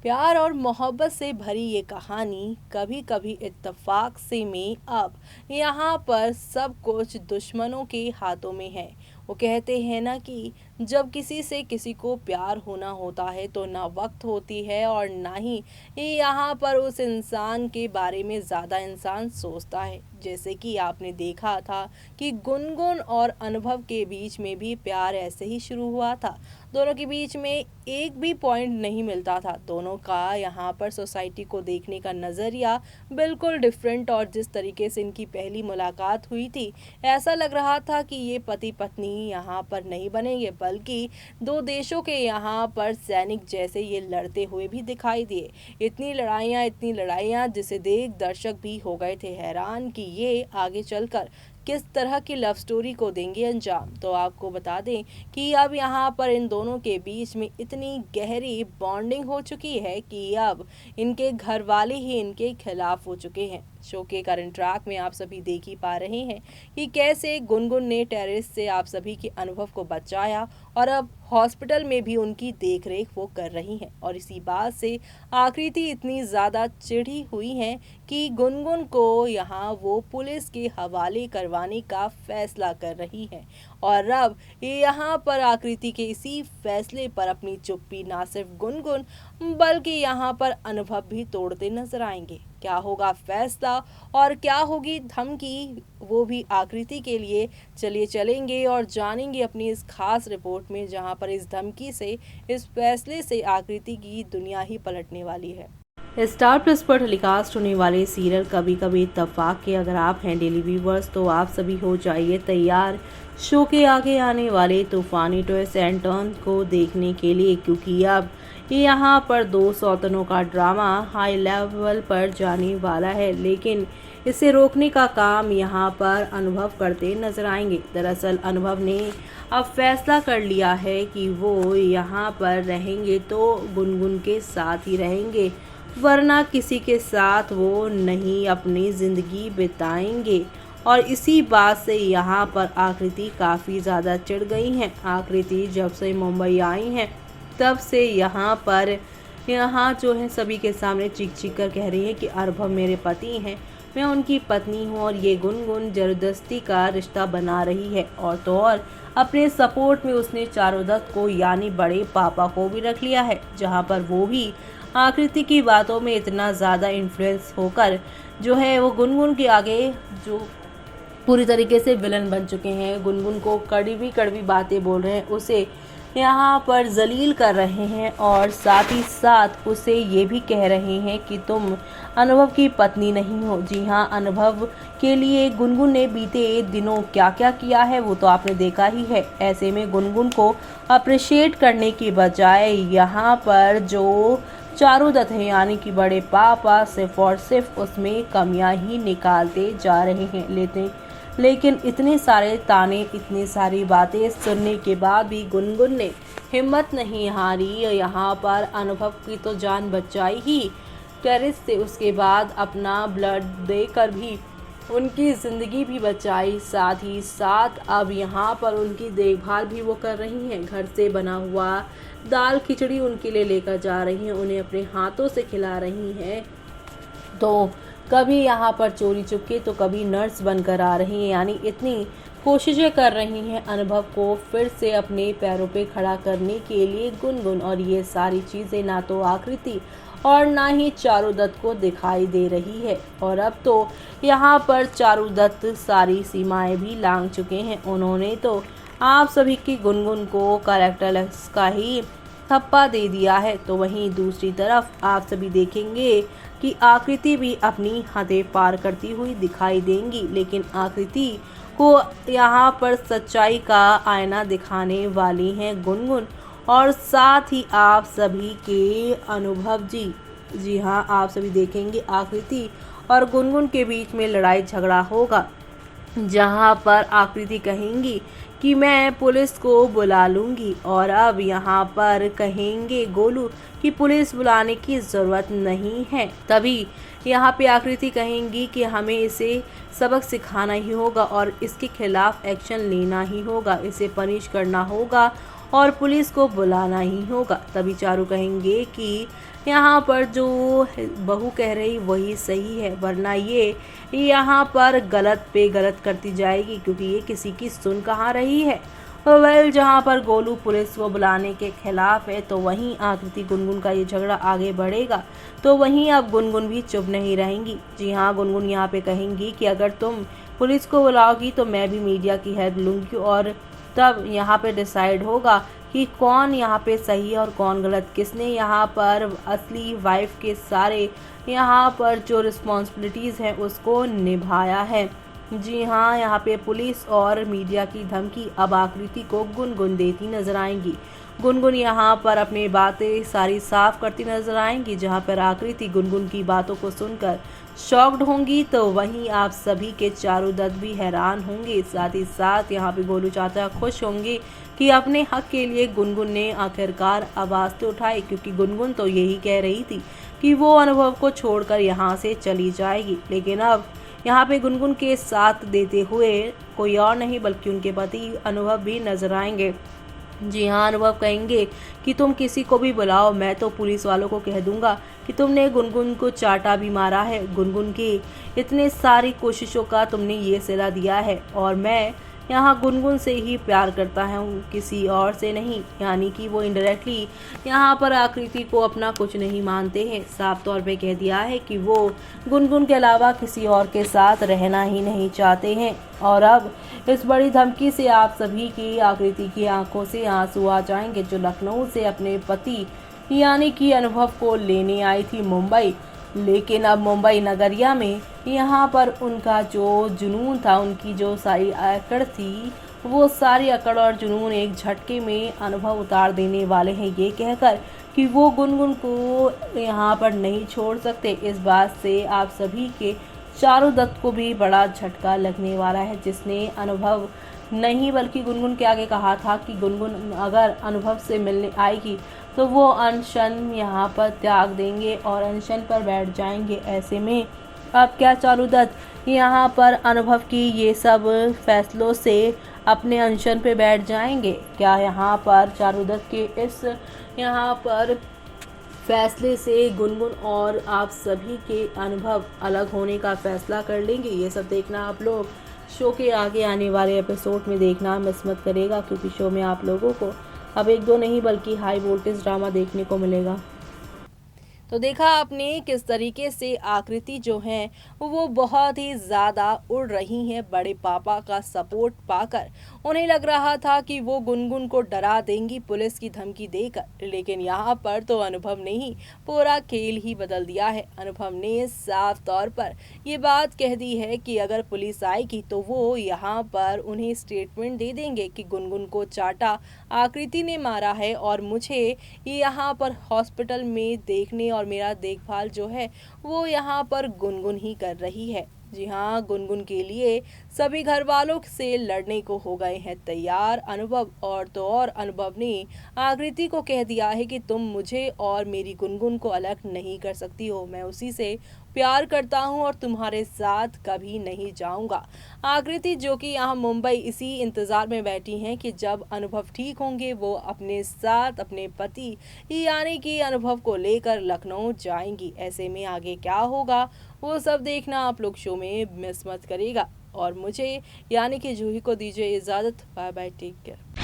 प्यार और मोहब्बत से भरी ये कहानी कभी कभी इत्तेफाक से में अब यहाँ पर सब कुछ दुश्मनों के हाथों में है। वो कहते हैं ना कि जब किसी से किसी को प्यार होना होता है तो ना वक्त होती है और ना ही यहाँ पर उस इंसान के बारे में ज़्यादा इंसान सोचता है। जैसे कि आपने देखा था कि गुनगुन और अनुभव के बीच में भी प्यार ऐसे ही शुरू हुआ था। दोनों के बीच में एक भी पॉइंट नहीं मिलता था। दोनों का यहाँ पर सोसाइटी को देखने का नज़रिया बिल्कुल डिफरेंट, और जिस तरीके से इनकी पहली मुलाकात हुई थी ऐसा लग रहा था कि ये पति पत्नी यहाँ पर नहीं बनेंगे, बल्कि दो देशों के यहाँ पर सैनिक जैसे ये लड़ते हुए भी दिखाई दिए। इतनी लड़ाइयाँ जिसे देख दर्शक भी हो गए थे हैरान कि ये आगे चलकर किस तरह की लव स्टोरी को देंगे अंजाम। तो आपको बता दें कि अब यहाँ पर इन दोनों के बीच में इतनी गहरी बॉन्डिंग हो चुकी है कि अब इनके घर वाले ही इनके खिलाफ हो चुके हैं। शो के करंट ट्रैक में आप सभी देख ही पा रहे हैं कि कैसे गुनगुन ने टेरेस से आप सभी के अनुभव को बचाया और अब हॉस्पिटल में भी उनकी देखरेख वो कर रही हैं। और इसी बात से आकृति इतनी ज़्यादा चिढ़ी हुई हैं कि गुनगुन को यहाँ वो पुलिस के हवाले करवाने का फैसला कर रही हैं। और अब यहाँ पर आकृति के इसी फैसले पर अपनी चुप्पी ना सिर्फ गुनगुन बल्कि यहाँ पर अनुभव भी तोड़ते नजर आएंगे। क्या होगा फैसला और क्या होगी धमकी, वो भी आकृति के लिए चलिए चलेंगे और जानेंगे अपनी इस खास रिपोर्ट में, जहां पर इस धमकी से, इस फैसले से आकृति की दुनिया ही पलटने वाली है। स्टार प्लस पर टेलीकास्ट होने वाले सीरियल कभी कभी इत्तेफाक के अगर आप हैं डेली व्यूवर्स तो आप सभी हो जाइए तैयार शो के आगे आने वाले तूफानी ट्विस्ट एंड टर्न को देखने के लिए, क्योंकि अब यहाँ पर दो सौतनों का ड्रामा हाई लेवल पर जाने वाला है। लेकिन इसे रोकने का काम यहाँ पर अनुभव करते नजर आएंगे। दरअसल अनुभव ने अब फैसला कर लिया है कि वो यहाँ पर रहेंगे तो गुनगुन के साथ ही रहेंगे, वरना किसी के साथ वो नहीं अपनी ज़िंदगी बिताएंगे। और इसी बात से यहाँ पर आकृति काफ़ी ज़्यादा चिढ़ गई हैं। आकृति जब से मुंबई आई हैं तब से यहाँ जो है सभी के सामने चीख कर कह रही है कि अनुभव मेरे पति हैं, मैं उनकी पत्नी हूँ और ये गुनगुन ज़बरदस्ती का रिश्ता बना रही है। और तो और अपने सपोर्ट में उसने चारुदत्त को यानी बड़े पापा को भी रख लिया है, जहाँ पर वो भी आकृति की बातों में इतना ज़्यादा इन्फ्लुएंस होकर जो है वो गुनगुन के आगे जो पूरी तरीके से विलन बन चुके हैं। गुनगुन को कड़वी बातें बोल रहे हैं, उसे यहाँ पर जलील कर रहे हैं और साथ ही साथ उसे ये भी कह रहे हैं कि तुम अनुभव की पत्नी नहीं हो। जी हाँ, अनुभव के लिए गुनगुन ने बीते दिनों क्या क्या किया है वो तो आपने देखा ही है। ऐसे में गुनगुन को अप्रिशिएट करने की बजाय यहाँ पर जो चारुदत्त है यानी कि बड़े पापा सिर्फ और सिर्फ उसमें कमियां ही निकालते जा रहे हैं। लेकिन इतने सारे ताने, इतनी सारी बातें सुनने के बाद भी गुनगुन ने हिम्मत नहीं हारी। यहाँ पर अनुभव की तो जान बचाई ही टेरेस से, उसके बाद अपना ब्लड देकर भी उनकी ज़िंदगी भी बचाई। साथ ही साथ अब यहाँ पर उनकी देखभाल भी वो कर रही हैं। घर से बना हुआ दाल खिचड़ी उनके लिए लेकर जा रही हैं, उन्हें अपने हाथों से खिला रही हैं। तो कभी यहाँ पर चोरी चुपके तो कभी नर्स बनकर आ रही हैं, यानी इतनी कोशिशें कर रही हैं अनुभव को फिर से अपने पैरों पे खड़ा करने के लिए गुनगुन। और ये सारी चीज़ें ना तो आकृति और ना ही चारुदत्त को दिखाई दे रही है। और अब तो यहाँ पर चारुदत्त सारी सीमाएं भी लांघ चुके हैं। उन्होंने तो आप सभी की गुनगुन को कैरेक्टरलेस का ही थप्पा दे दिया है। तो वहीं दूसरी तरफ आप सभी देखेंगे कि आकृति भी अपनी हदें पार करती हुई दिखाई देंगी। लेकिन आकृति को यहाँ पर सच्चाई का आईना दिखाने वाली हैं गुनगुन, और साथ ही आप सभी के अनुभव जी हाँ, आप सभी देखेंगे आकृति और गुनगुन के बीच में लड़ाई झगड़ा होगा, जहाँ पर आकृति कहेंगी कि मैं पुलिस को बुला लूँगी, और अब यहाँ पर कहेंगे गोलू कि पुलिस बुलाने की ज़रूरत नहीं है। तभी यहाँ पे आकृति कहेंगी कि हमें इसे सबक सिखाना ही होगा और इसके खिलाफ एक्शन लेना ही होगा, इसे पनिश करना होगा। और पुलिस को बुलाना ही होगा। तभी चारू कहेंगे कि यहाँ पर जो बहू कह रही वही सही है, वरना ये यहाँ पर गलत पे गलत करती जाएगी, क्योंकि ये किसी की सुन कहाँ रही है। जहाँ पर गोलू पुलिस को बुलाने के खिलाफ है, तो वहीं आकृति गुनगुन का ये झगड़ा आगे बढ़ेगा, तो वहीं अब गुनगुन भी चुप नहीं रहेंगी। जी हाँ, गुनगुन यहाँ पे कहेंगी कि अगर तुम पुलिस को बुलाओगी तो मैं भी मीडिया की हेल्प लूँगी, और तब यहाँ पे डिसाइड होगा कि कौन यहाँ पे सही है और कौन गलत, किसने यहाँ पर असली वाइफ के सारे यहाँ पर जो रिस्पॉन्सिबिलिटीज़ हैं उसको निभाया है। जी हाँ, यहाँ पे पुलिस और मीडिया की धमकी अब आकृति को गुनगुन देती नजर आएंगी। गुनगुन यहाँ पर अपनी बातें सारी साफ करती नजर आएंगी, जहाँ पर आकृति गुनगुन की बातों को सुनकर शॉक्ड होंगी, तो वहीं आप सभी के चारू दत्त भी हैरान होंगे। साथ ही साथ यहाँ पे गोलू चाचा खुश होंगे कि अपने हक के लिए गुनगुन ने आखिरकार आवाज़ तो उठाई, क्योंकि गुनगुन तो यही कह रही थी कि वो अनुभव को छोड़कर यहाँ से चली जाएगी। लेकिन अब यहाँ पे गुनगुन के साथ देते हुए कोई और नहीं बल्कि उनके पति अनुभव भी नजर आएंगे। जी हाँ, अनुभव कहेंगे कि तुम किसी को भी बुलाओ, मैं तो पुलिस वालों को कह दूंगा कि तुमने गुनगुन को चाटा भी मारा है। गुनगुन की इतने सारी कोशिशों का तुमने ये सिला दिया है, और मैं यहाँ गुनगुन से ही प्यार करता हूँ, किसी और से नहीं। यानी कि वो इनडायरेक्टली यहाँ पर आकृति को अपना कुछ नहीं मानते हैं। साफ तौर पे कह दिया है कि वो गुनगुन के अलावा किसी और के साथ रहना ही नहीं चाहते हैं। और अब इस बड़ी धमकी से आप सभी की आकृति की आंखों से आंसू आ जाएंगे, जो लखनऊ से अपने पति यानी कि अनुभव को लेने आई थी मुंबई। लेकिन अब मुंबई नगरिया में यहाँ पर उनका जो जुनून था, उनकी जो सारी अकड़ थी, वो सारी अकड़ और जुनून एक झटके में अनुभव उतार देने वाले हैं, ये कहकर कि वो गुनगुन को यहाँ पर नहीं छोड़ सकते। इस बात से आप सभी के चारू दत्त को भी बड़ा झटका लगने वाला है, जिसने अनुभव नहीं बल्कि गुनगुन के आगे कहा था कि गुनगुन अगर अनुभव से मिलने आएगी तो वो अनशन यहाँ पर त्याग देंगे और अनशन पर बैठ जाएंगे। ऐसे में अब क्या चारू दत्त यहाँ पर अनुभव की ये सब फैसलों से अपने अनशन पे बैठ जाएंगे? क्या यहाँ पर चारू दत्त के इस यहाँ पर फैसले से गुनगुन और आप सभी के अनुभव अलग होने का फैसला कर लेंगे? ये सब देखना आप लोग शो के आगे आने वाले एपिसोड में देखना मिस मत करेगा, क्योंकि शो में आप लोगों को अब एक दो नहीं बल्कि हाई वोल्टेज ड्रामा देखने को मिलेगा। तो देखा आपने किस तरीके से आकृति जो है वो बहुत ही ज़्यादा उड़ रही हैं बड़े पापा का सपोर्ट पाकर। उन्हें लग रहा था कि वो गुनगुन को डरा देंगी पुलिस की धमकी देकर, लेकिन यहाँ पर तो अनुभव ने ही पूरा खेल ही बदल दिया है। अनुभव ने साफ तौर पर ये बात कह दी है कि अगर पुलिस आएगी तो वो यहाँ पर उन्हें स्टेटमेंट दे देंगे कि गुनगुन को चाटा आकृति ने मारा है, और मुझे यहाँ पर हॉस्पिटल में देखने और मेरा देखभाल जो है वो यहाँ पर गुनगुन ही कर रही है। जी हाँ, गुनगुन के लिए सभी घर वालों से लड़ने को हो गए हैं तैयार अनुभव। और तो और अनुभव ने आकृति को कह दिया है कि तुम मुझे और मेरी गुनगुन को अलग नहीं कर सकती हो, मैं उसी से प्यार करता हूं और तुम्हारे साथ कभी नहीं जाऊंगा। आकृति जो कि यहाँ मुंबई इसी इंतजार में बैठी हैं कि जब अनुभव ठीक होंगे वो अपने साथ अपने पति यानी कि अनुभव को लेकर लखनऊ जाएंगी। ऐसे में आगे क्या होगा वो सब देखना आप लोग शो में मिस मत करिएगा। और मुझे यानी कि जूही को दीजिए इजाज़त। Bye bye, take care.